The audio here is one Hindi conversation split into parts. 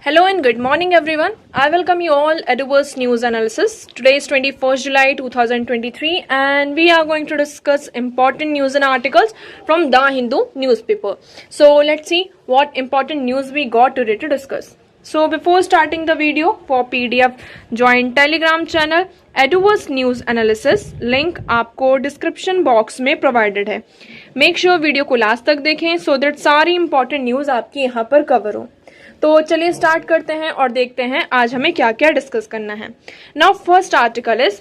Hello and good morning everyone. I welcome you all Eduverse News Analysis. Today is 21st July 2023 and we are going to discuss important news and articles from The Hindu newspaper. So let's see what important news we got today to discuss. So before starting the video, for PDF join Telegram channel Eduverse News Analysis. Link आपको डिस्क्रिप्शन बॉक्स में प्रोवाइडेड है. मेक श्योर वीडियो को लास्ट तक देखें सो दैट सारी इंपॉर्टेंट न्यूज आपकी यहाँ पर कवर हो. तो चलिए स्टार्ट करते हैं और देखते हैं आज हमें क्या क्या डिस्कस करना है. Now first article is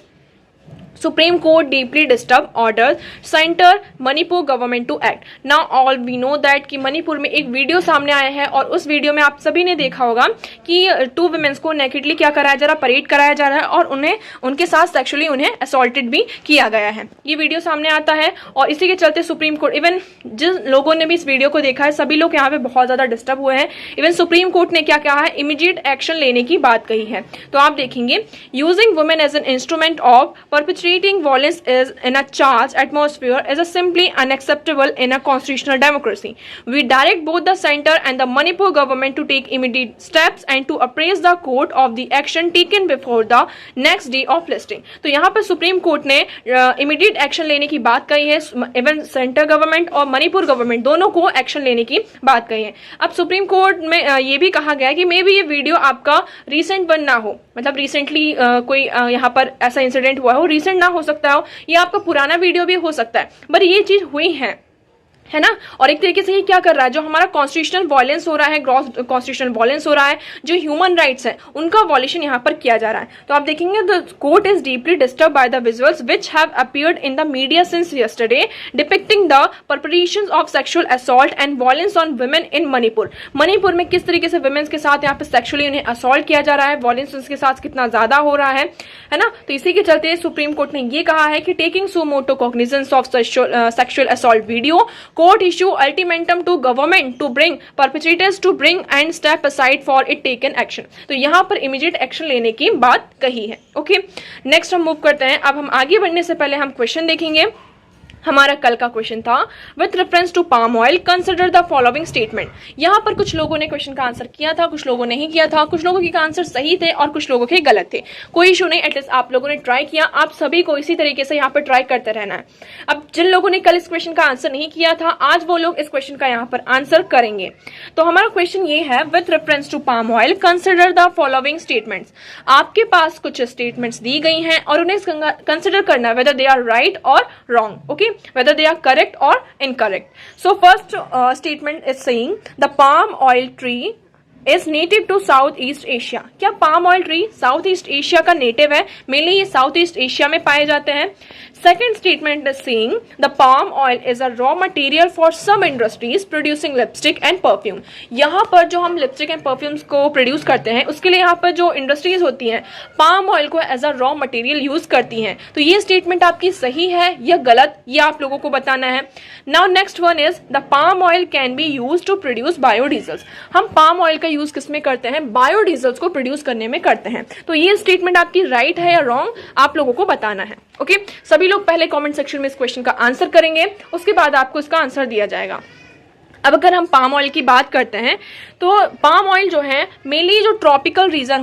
Supreme Court deeply disturbed orders center Manipur government to act. Now all we know that कि मणिपुर में एक वीडियो सामने आया है और उस वीडियो में आप सभी ने देखा होगा कि टू वुमेन्स को नेकेडली क्या कराया जा रहा है, परेड कराया जा रहा है और उन्हें उनके साथ सेक्सुअली उन्हें असॉल्टेड भी किया गया है. ये वीडियो सामने आता है और इसी के चलते सुप्रीम कोर्ट, इवन जिन लोगों ने भी इस वीडियो को देखा है सभी लोग यहाँ पे बहुत ज्यादा डिस्टर्ब हुए हैं. इवन सुप्रीम कोर्ट ने क्या कहा है, इमीडिएट एक्शन लेने की बात कही है. तो आप देखेंगे using women as an instrument of perpetrating violence is in a charged atmosphere is a simply unacceptable in a constitutional democracy. We direct both the center and the Manipur government to take immediate steps and to appraise the court of the action taken before the next day of listing. तो यहाँ पर सुप्रीम कोर्ट ने इमीडिएट एक्शन लेने की बात कही है. इवन सेंटर गवर्नमेंट और मणिपुर गवर्नमेंट दोनों को एक्शन लेने की बात कही है. अब सुप्रीम कोर्ट में ये भी कहा गया कि मे बी ये वीडियो आपका रिसेंट वन ना हो, मतलब रिसेंटली कोई यहाँ पर ऐसा इंसिडेंट हुआ हो, रिसेंट ना हो सकता हो, ये आपका पुराना वीडियो भी हो सकता है, बट ये चीज हुई है ना. और एक तरीके से ये क्या कर रहा है, जो हमारा कॉन्स्टिट्यूशनल वायलेंस हो रहा है, ग्रॉस कॉन्स्टिट्यूशनल वायलेंस हो रहा है, जो ह्यूमन राइट्स है उनका वॉल्यूशन यहाँ पर किया जा रहा है. तो आप देखेंगे the court is deeply disturb by the visuals which have appeared in the media since yesterday depicting the perpetrations of sexual assault and violence on women in Manipur. Manipur में किस तरीके से वुमेन्स के साथ यहाँ पे सेक्सुअली उन्हें असॉल्ट किया जा रहा है, वायलेंस उनके साथ कितना ज्यादा हो रहा है ना. तो इसी के चलते सुप्रीम कोर्ट ने ये कहा है कि taking so motto cognizance of sexual assault video, court issue ultimatum to government to bring perpetrators to bring and step aside for it taken action. तो यहाँ पर immediate action लेने की बात कही है. ओके, नेक्स्ट हम मूव करते हैं. अब हम आगे बढ़ने से पहले हम क्वेश्चन देखेंगे. हमारा कल का क्वेश्चन था with reference to palm oil consider the following statement. यहाँ पर कुछ लोगों ने क्वेश्चन का आंसर किया था, कुछ लोगों ने नहीं किया था, कुछ लोगों के आंसर सही थे और कुछ लोगों के गलत थे. कोई इशू नहीं, एटलीस्ट आप लोगों ने ट्राई किया. आप सभी को इसी तरीके से यहाँ पर ट्राई करते रहना है. अब जिन लोगों ने कल इस क्वेश्चन का आंसर नहीं किया था, आज वो लोग इस क्वेश्चन का यहाँ पर आंसर करेंगे. तो हमारा क्वेश्चन ये है with reference to palm oil consider the following statements. आपके पास कुछ स्टेटमेंट्स दी गई हैं और उन्हें कंसिडर करना है वेदर दे आर राइट और wrong. Okay, whether they are correct or incorrect. So first statement is saying the palm oil tree is native to Southeast Asia. क्या palm oil tree Southeast Asia का native है? मेनली ये Southeast Asia में पाए जाते हैं. Second statement is saying the palm oil is a raw material for some industries producing lipstick and perfume. यहाँ पर जो हम लिपस्टिक एंड परफ्यूम्स को प्रोड्यूस करते हैं उसके लिए यहाँ पर जो इंडस्ट्रीज होती हैं पाम ऑयल को as a raw material use करती हैं. तो ये स्टेटमेंट आपकी सही है या गलत, ये आप लोगों को बताना है. Now next one is the palm oil can be use to produce biodiesels. हम पाम ऑयल का यूज किसमें करते हैं, बायोडीजल्स को प्रोड्यूस करने में करते हैं. तो ये स्टेटमेंट आपकी राइट है या रॉन्ग, आप लोगों को बताना है. ओके, सभी लोग पहले कमेंट सेक्शन में इस क्वेश्चन का आंसर करेंगे, उसके बाद आपको इसका आंसर दिया जाएगा. अब अगर हम पाम ऑयल की बात करते हैं तो पाम ऑयल जो है मेनली जो ट्रॉपिकल रीजन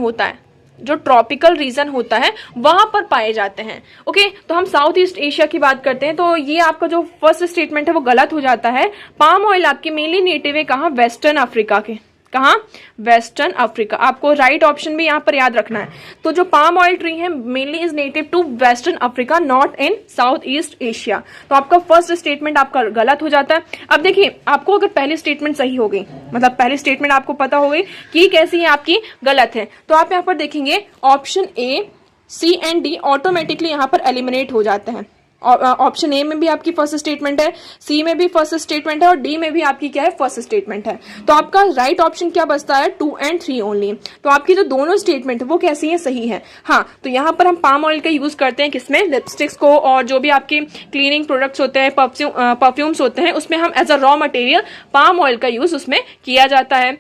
होता है वहां पर पाए जाते हैं. ओके, तो हम साउथ ईस्ट एशिया की बात करते हैं तो ये आपका जो फर्स्ट स्टेटमेंट है वो गलत हो जाता है. पाम ऑयल आपके मेनली नेटिव है कहाँ, वेस्टर्न अफ्रीका के. कहाँ, वेस्टर्न अफ्रीका. आपको राइट ऑप्शन भी यहाँ पर याद रखना है. तो जो पाम ऑयल ट्री है mainly is native to western Africa, not in south east Asia. तो आपका फर्स्ट स्टेटमेंट आपका गलत हो जाता है. अब देखिए, आपको अगर पहली स्टेटमेंट सही हो गई, मतलब पहली स्टेटमेंट आपको पता हो गई कि कैसी है आपकी गलत है, तो आप यहाँ पर देखेंगे option A, C and D automatically यहाँ पर एलिमिनेट हो जाते हैं. ऑप्शन ए में भी आपकी फर्स्ट स्टेटमेंट है, सी में भी फर्स्ट स्टेटमेंट है और डी में भी आपकी क्या है, फर्स्ट स्टेटमेंट है. तो आपका राइट ऑप्शन क्या बचता है, 2 and 3 ओनली. तो आपकी जो दोनों स्टेटमेंट है वो कैसी है, सही है. हाँ, तो यहाँ पर हम पाम ऑयल का यूज करते हैं किसमें, लिपस्टिक्स को और जो भी आपके क्लीनिंग प्रोडक्ट्स होते हैं, परफ्यूम्स होते हैं, उसमें हम as a raw material palm oil का यूज उसमें किया जाता है.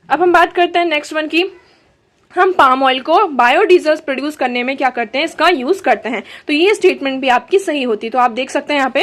अब हम बात करते हैं नेक्स्ट वन की. हम पाम ऑयल को बायोडीजल्स प्रोड्यूस करने में क्या करते हैं, इसका यूज करते हैं. तो ये स्टेटमेंट भी आपकी सही होती है. तो आप देख सकते हैं यहाँ पे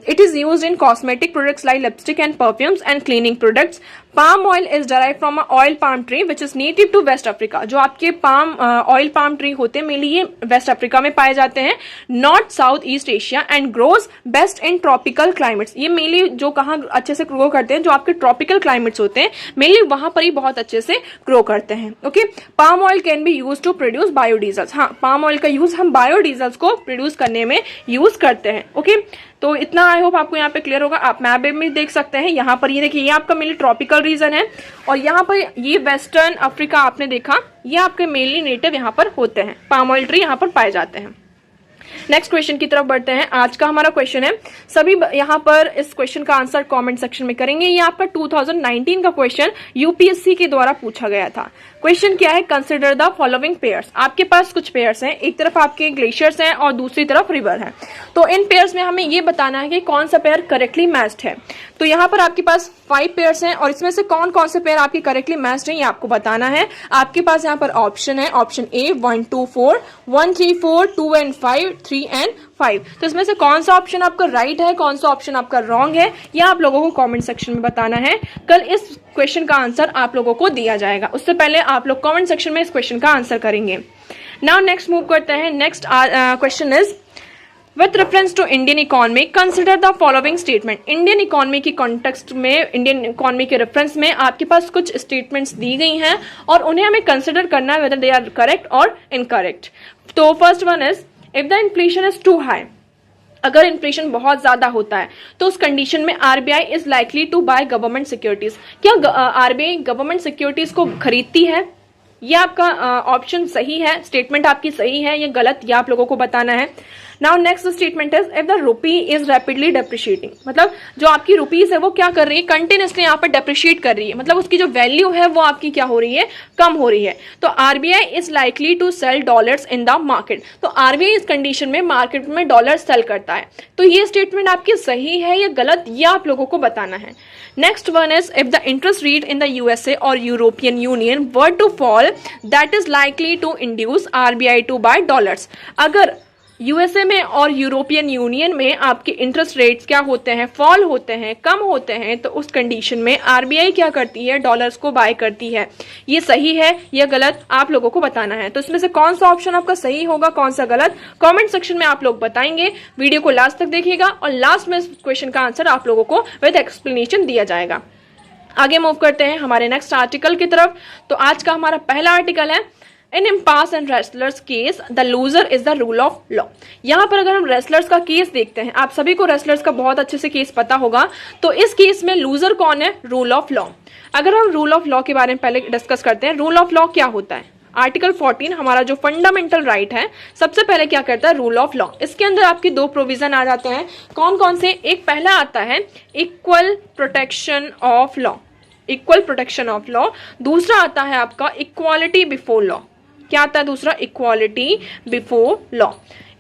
it is used in cosmetic products like lipstick and perfumes and cleaning products. Palm oil is derive from a oil palm tree which is native to west Africa. जो आपके पाम ऑयल पाम ट्री होते हैं मेनली ये वेस्ट अफ्रीका में पाए जाते हैं, north south east Asia, and grows best in tropical climates. ये मेनली जो कहाँ अच्छे से ग्रो करते हैं, जो आपके ट्रॉपिकल क्लाइमेट्स होते हैं मेनली वहां पर ही बहुत अच्छे से ग्रो करते हैं। Okay, palm oil can be use to produce biodiesels. हाँ, पाम ऑयल का यूज हम बायोडीजल्स को प्रोड्यूस करने में यूज करते हैं। ओके, तो इतना आई होप आपको यहाँ पे क्लियर होगा। आप मैप में देख सकते हैं, यहाँ पर ये देखिए ये आपका मेनली ट्रॉपिकल रीजन है, और यहाँ पर ये वेस्टर्न अफ्रीका आपने देखा, ये आपके मेनली नेटिव यहाँ पर होते हैं, पाम ऑयल ट्री यहाँ पर पाए जाते हैं। नेक्स्ट क्वेश्चन की तरफ बढ़ते हैं। आज का हमारा क्वेश्चन है, सभी यहाँ पर इस क्वेश्चन का आंसर कमेंट सेक्शन में करेंगे। ये आपका 2019 का क्वेश्चन यूपीएससी के द्वारा पूछा गया था। क्वेश्चन क्या है, कंसिडर द फॉलोइंग पेयर्स। आपके पास कुछ पेयर्स हैं, एक तरफ आपके ग्लेशियर्स हैं और दूसरी तरफ रिवर है। तो इन पेयर्स में हमें ये बताना है कि कौन सा पेयर करेक्टली मैच्ड है। तो यहाँ पर आपके पास 5 पेयर्स हैं और इसमें से कौन कौन से पेयर आपके करेक्टली मैच्ड हैं ये आपको बताना है। आपके पास यहाँ पर ऑप्शन है, ऑप्शन ए 1 2 4, 1 3 4, 2 एंड 5, 3 एंड 5। तो इसमें से कौन सा ऑप्शन आपका राइट है, कौन सा ऑप्शन आपका रॉन्ग है, ये आप लोगों को कमेंट सेक्शन में बताना है। कल इस क्वेश्चन का आंसर आप लोगों को दिया जाएगा, उससे पहले आप लोग कमेंट सेक्शन में इस क्वेश्चन का आंसर करेंगे। नाउ नेक्स्ट मूव करते हैं। Next question is, with reference to Indian economy consider the following statement. Indian economy की कॉन्टेक्स्ट में, इंडियन इकोनॉमी के रेफरेंस में आपके पास कुछ स्टेटमेंट्स दी गई हैं और उन्हें हमें कंसिडर करना है वेदर दे आर करेक्ट और इनकरेक्ट। तो first one is, if the inflation is too high, अगर इन्फ्लेशन बहुत ज्यादा होता है तो उस कंडीशन में RBI is likely to buy government securities. क्या आरबीआई गवर्नमेंट सिक्योरिटीज को खरीदती है? ये आपका ऑप्शन सही है, स्टेटमेंट आपकी सही है, ये गलत, ये आप लोगों को बताना है। Now next statement is, if the rupee is rapidly depreciating, मतलब जो आपकी रुपीज है वो क्या कर रही है, कंटिन्यूसली यहाँ पर डेप्रिशिएट कर रही है, मतलब उसकी जो वैल्यू है वो आपकी क्या हो रही है, कम हो रही है। तो RBI is likely to sell dollars in the market. तो आरबीआई इस कंडीशन में मार्केट में डॉलर सेल करता है। तो ये स्टेटमेंट आपकी सही है या गलत, ये आप लोगों को बताना है। Next one is, if the interest rate in the USA और European union were to fall that is likely to induce RBI to buy dollars. अगर यूएसए में और यूरोपियन यूनियन में आपके इंटरेस्ट रेट्स क्या होते हैं, फॉल होते हैं, कम होते हैं, तो उस कंडीशन में आरबीआई क्या करती है, डॉलर्स को बाय करती है। ये सही है या गलत, आप लोगों को बताना है। तो इसमें से कौन सा ऑप्शन आपका सही होगा, कौन सा गलत, कमेंट सेक्शन में आप लोग बताएंगे। वीडियो को लास्ट तक देखिएगा और लास्ट में इस क्वेश्चन का आंसर आप लोगों को विद एक्सप्लेनेशन दिया जाएगा। आगे मूव करते हैं हमारे नेक्स्ट आर्टिकल की तरफ। तो आज का हमारा पहला आर्टिकल है, in impasse and wrestlers case the loser is the rule of law. यहाँ पर अगर हम रेसलर्स का केस देखते हैं, आप सभी को रेसलर्स का बहुत अच्छे से केस पता होगा, तो इस केस में लूजर कौन है, रूल ऑफ लॉ। अगर हम रूल ऑफ लॉ के बारे में पहले डिस्कस करते हैं, रूल ऑफ लॉ क्या होता है। आर्टिकल 14 हमारा जो फंडामेंटल राइट है, सबसे पहले क्या करता है, रूल ऑफ लॉ। इसके अंदर आपके 2 प्रोविजन आ जाते हैं, कौन कौन से, एक पहला आता है equal protection of law, equal protection of law. दूसरा आता है आपका इक्वालिटी बिफोर लॉ। क्या आता है दूसरा, equality before law.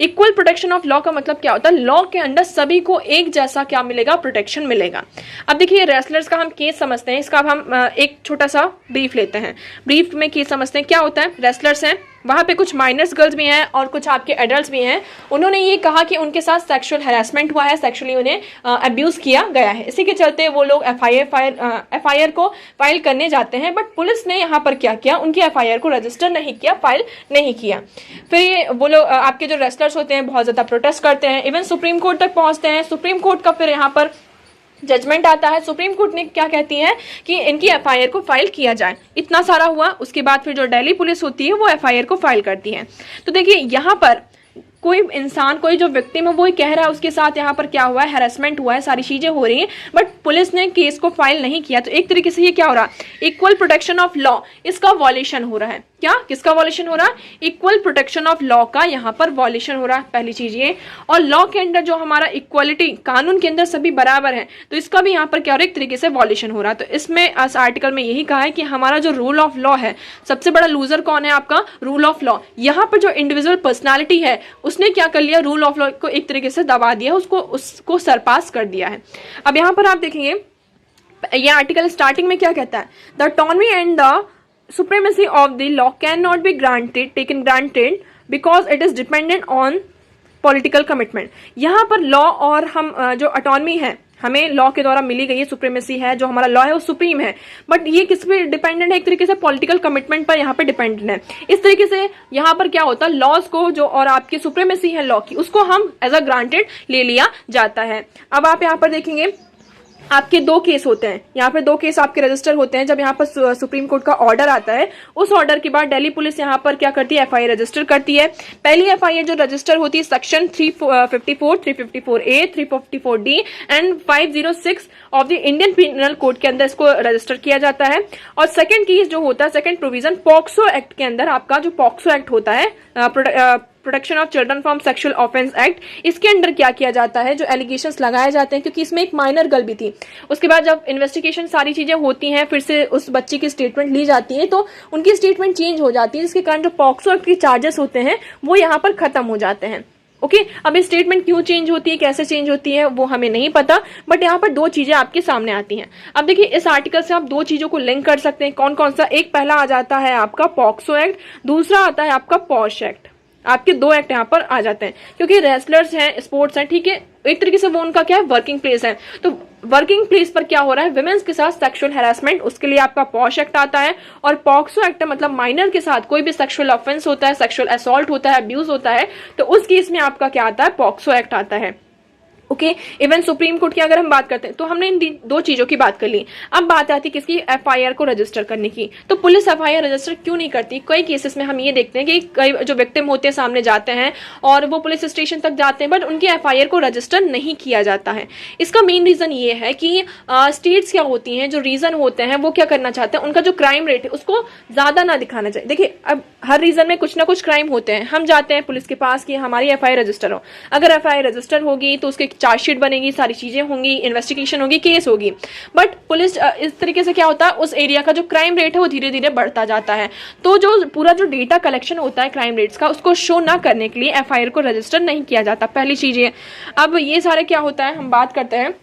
Equal protection of law का मतलब क्या होता है, लॉ के अंडर सभी को एक जैसा क्या मिलेगा, प्रोटेक्शन मिलेगा। अब देखिए रेसलर्स का हम केस समझते हैं, इसका अब हम एक छोटा सा ब्रीफ लेते हैं। ब्रीफ में केस समझते हैं, क्या होता है, रेसलर्स हैं, वहां पे कुछ माइनर्स गर्ल्स भी हैं और कुछ आपके एडल्ट्स भी हैं। उन्होंने ये कहा कि उनके साथ सेक्सुअल हैरेसमेंट हुआ है, सेक्सुअली उन्हें अब्यूज किया गया है। इसी के चलते वो लोग एफआईआर को फाइल करने जाते हैं, बट पुलिस ने यहाँ पर क्या किया, उनकी एफआईआर को रजिस्टर नहीं किया, फाइल नहीं किया। फिर ये वो लोग आपके जो रेसलर्स होते हैं बहुत ज्यादा प्रोटेस्ट करते हैं, इवन सुप्रीम कोर्ट तक पहुंचते हैं। सुप्रीम कोर्ट का फिर यहाँ पर जजमेंट आता है। सुप्रीम कोर्ट ने क्या कहती है कि इनकी एफआईआर को फाइल किया जाए। इतना सारा हुआ, उसके बाद फिर जो दिल्ली पुलिस होती है वो एफआईआर को फाइल करती है। तो देखिए यहाँ पर कोई इंसान, कोई जो विक्टिम है वो कह रहा है उसके साथ यहाँ पर क्या हुआ है, हैरेसमेंट हुआ है, सारी चीजें हो रही हैं, बट पुलिस ने केस को फाइल नहीं किया। तो एक तरीके से ये क्या हो रहा, इक्वल प्रोटेक्शन ऑफ लॉ, इसका वॉल्यूशन हो रहा है। क्या, किसका वॉल्यूशन हो रहा है, इक्वल प्रोटेक्शन ऑफ लॉ का यहाँ पर वॉल्यूशन हो रहा है, पहली चीज ये। और लॉ के अंदर जो हमारा इक्वालिटी, कानून के अंदर सभी बराबर है, तो इसका भी यहाँ पर क्या हो रहा है, एक तरीके से वॉल्यूशन हो रहा है। तो इसमें इस आर्टिकल में यही कहा है कि हमारा जो रूल ऑफ लॉ है, सबसे बड़ा लूजर कौन है, आपका रूल ऑफ लॉ। यहाँ पर जो इंडिविजुअल पर्सनैलिटी है उसने क्या कर लिया, रूल ऑफ लॉ को एक तरीके से दबा दिया, उसको सरपास कर दिया है। अब यहाँ पर आप देखेंगे ये आर्टिकल स्टार्टिंग में क्या कहता है, the autonomy and the supremacy of the law cannot be taken granted because it is dependent on political commitment. यहाँ पर लॉ और हम जो ऑटोनॉमी है, हमें लॉ के द्वारा मिली गई सुप्रीमेसी है, जो हमारा लॉ है वो सुप्रीम है, बट ये किस पे डिपेंडेंट है, एक तरीके से पॉलिटिकल कमिटमेंट पर यहाँ पे डिपेंडेंट है। इस तरीके से यहाँ पर क्या होता है, लॉज को जो और आपकी सुप्रीमेसी है लॉ की, उसको हम एज अ ग्रांटेड ले लिया जाता है। अब आप यहाँ पर देखेंगे आपके दो केस होते हैं, यहाँ पे दो केस आपके रजिस्टर होते हैं। जब यहाँ पर सुप्रीम कोर्ट का ऑर्डर आता है, उस ऑर्डर के बाद दिल्ली पुलिस यहाँ पर क्या करती है, एफआईआर रजिस्टर करती है। पहली एफआईआर जो रजिस्टर होती है section 354, 354A, 354D and 506 of the Indian penal code के अंदर इसको रजिस्टर किया जाता है। और सेकंड केस जो होता है, सेकंड प्रोविजन पॉक्सो एक्ट के अंदर, आपका जो पॉक्सो एक्ट होता है, protection of children from sexual offence act, इसके अंडर क्या किया जाता है, जो एलिगेशंस लगाए जाते हैं, क्योंकि इसमें एक माइनर गर्ल भी थी, उसके बाद जब इन्वेस्टिगेशन सारी चीजें होती हैं, फिर से उस बच्ची की स्टेटमेंट ली जाती है, तो उनकी स्टेटमेंट चेंज हो जाती है, जिसके कारण जो पॉक्सो एक्ट के चार्जेस होते हैं वो यहाँ पर खत्म हो जाते हैं। ओके, अब स्टेटमेंट क्यों चेंज होती है, कैसे चेंज होती है, वो हमें नहीं पता, बट यहाँ पर दो चीजें आपके सामने आती हैं। अब देखिए, इस आर्टिकल से आप दो चीजों को लिंक कर सकते हैं। कौन कौन सा, एक पहला आ जाता है आपका पॉक्सो एक्ट, दूसरा आता है आपका पॉश एक्ट। आपके दो एक्ट यहाँ पर आ जाते हैं, क्योंकि रेसलर्स हैं, स्पोर्ट्स हैं, ठीक है, एक तरीके से वो उनका क्या है, वर्किंग प्लेस है। तो वर्किंग प्लेस पर क्या हो रहा है, विमेंस के साथ सेक्सुअल हैरेसमेंट, उसके लिए आपका पॉश एक्ट आता है। और पॉक्सो एक्ट मतलब माइनर के साथ कोई भी सेक्सुअल ऑफेंस होता है, सेक्सुअल असॉल्ट होता है, अब्यूज होता है, तो उस केस में आपका क्या आता है, पॉक्सो एक्ट आता है। ओके, इवन सुप्रीम कोर्ट की अगर हम बात करते हैं, तो हमने इन दो चीजों की बात कर ली। अब बात आती है किसकी, एफआईआर को रजिस्टर करने की। तो पुलिस एफआईआर रजिस्टर क्यों नहीं करती? कई केसेस में हम ये देखते हैं कि कई जो विक्टिम होते हैं सामने जाते हैं और वो पुलिस स्टेशन तक जाते हैं, बट उनकी एफआईआर को रजिस्टर नहीं किया जाता है। इसका मेन रीजन ये है कि स्टेट्स क्या होती हैं, जो रीजन होते हैं वो क्या करना चाहते हैं, उनका जो क्राइम रेट है उसको ज्यादा ना दिखाना चाहिए। देखिए, अब हर रीजन में कुछ ना कुछ क्राइम होते हैं, हम जाते हैं पुलिस के पास कि हमारी एफआईआर रजिस्टर हो। अगर एफआईआर रजिस्टर होगी तो उसके चार्जशीट बनेगी, सारी चीजें होंगी, इन्वेस्टिगेशन होगी, केस होगी, बट पुलिस इस तरीके से क्या होता है, उस एरिया का जो क्राइम रेट है वो धीरे धीरे बढ़ता जाता है। तो जो पूरा जो डेटा कलेक्शन होता है क्राइम रेट्स का, उसको शो ना करने के लिए एफआईआर को रजिस्टर नहीं किया जाता, पहली चीज ये। अब ये सारे क्या होता है, हम बात करते हैं,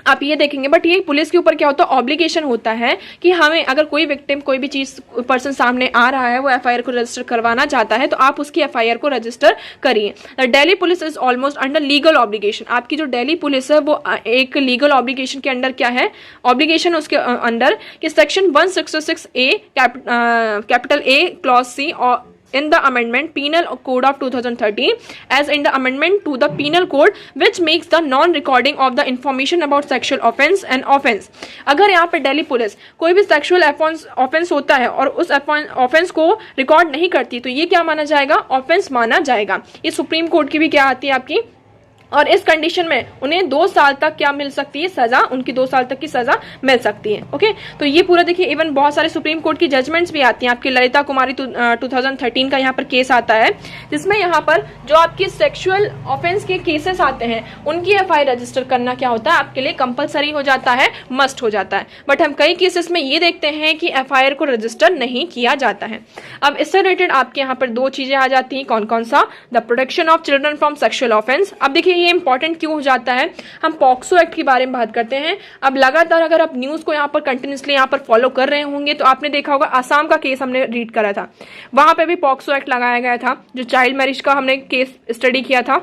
आप ये देखेंगे, बट ये पुलिस के ऊपर क्या होता है, ऑब्लिगेशन होता है कि हमें अगर कोई विक्टिम, कोई भी चीज पर्सन सामने आ रहा है, वो एफआईआर को रजिस्टर करवाना चाहता है, तो आप उसकी एफआईआर को रजिस्टर करिए। Delhi police is almost under legal obligation. आपकी जो दिल्ली पुलिस है वो एक लीगल ऑब्लिगेशन के अंडर क्या है, ऑब्लिगेशन उसके अंडर कि section 166A capital A clause C और in the amendment penal code of 2013 as in the amendment to the penal code which makes the non recording of the information about sexual offense an offense। अगर यहाँ पे दिल्ली पुलिस कोई भी सेक्सुअल ऑफेंस होता है और उस ऑफेंस को रिकॉर्ड नहीं करती, तो ये क्या माना जाएगा, ऑफेंस माना जाएगा। ये सुप्रीम कोर्ट की भी क्या आती है आपकी, और इस कंडीशन में उन्हें 2 साल तक क्या मिल सकती है, सजा, उनकी 2 साल तक की सजा मिल सकती है। ओके, तो ये पूरा देखिए, इवन बहुत सारे सुप्रीम कोर्ट की जजमेंट्स भी आती हैं। आपकी ललिता कुमारी 2013 का यहाँ पर केस आता है, जिसमें यहाँ पर जो आपके सेक्सुअल ऑफेंस के केसेस आते हैं, उनकी एफआईआर रजिस्टर करना क्या होता है, आपके लिए कंपलसरी हो जाता है, मस्ट हो जाता है। बट हम कई केसेस में ये देखते हैं कि एफआईआर को रजिस्टर नहीं किया जाता है। अब इससे रिलेटेड आपके यहाँ पर 2 चीजें आ जाती हैं, कौन कौन सा, the protection of children from sexual offence. अब देखिए, ये इंपॉर्टेंट क्यों हो जाता है, हम पॉक्सो एक्ट के बारे में बात करते हैं। अब लगातार अगर आप न्यूज को यहाँ पर कंटिन्यूसली यहाँ पर फॉलो कर रहे होंगे, तो आपने देखा होगा आसाम का केस हमने रीड करा था, वहां पे भी पॉक्सो एक्ट लगाया गया था, जो चाइल्ड मैरिज का हमने केस स्टडी किया था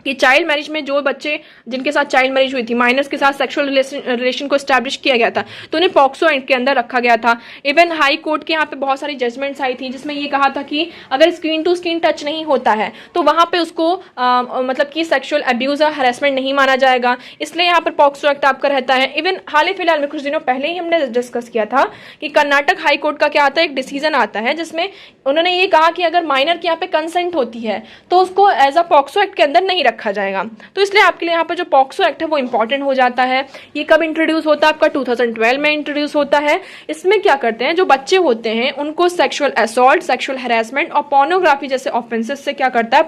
कि चाइल्ड मैरिज में जो बच्चे जिनके साथ चाइल्ड मैरिज हुई थी, माइनर्स के साथ सेक्सुअल रिलेशन को एस्टैब्लिश किया गया था, तो उन्हें पॉक्सो एक्ट के अंदर रखा गया था। इवन हाई कोर्ट के यहाँ पे बहुत सारी जजमेंट्स आई थी, जिसमें ये कहा था कि अगर स्क्रीन टू स्क्रीन टच नहीं होता है, तो वहां पे उसको मतलब कि सेक्सुअल अब्यूज और हरेसमेंट नहीं माना जाएगा, इसलिए यहाँ पर पॉक्सो एक्ट आपका रहता है। इवन हाल ही फिलहाल में कुछ दिनों पहले ही हमने डिस्कस किया था कि कर्नाटक हाई कोर्ट का क्या आता है, एक डिसीजन आता है, जिसमें उन्होंने ये कहा कि अगर माइनर की यहाँ पे कंसेंट होती है, तो उसको एज अ पॉक्सो एक्ट के अंदर नहीं रखा जाएगा। तो इसलिए आपके लिए यहाँ पर जो पॉक्सो एक्ट है वो इंपॉर्टेंट हो जाता है। ये कब इंट्रोड्यूस होता है, आपका 2012 में इंट्रोड्यूस होता है। इसमें क्या करते हैं, जो बच्चे होते हैं उनको सेक्सुअल असॉल्ट, सेक्सुअल हैरेसमेंट और पोर्नोग्राफी जैसे ऑफेंसेस से क्या करता है,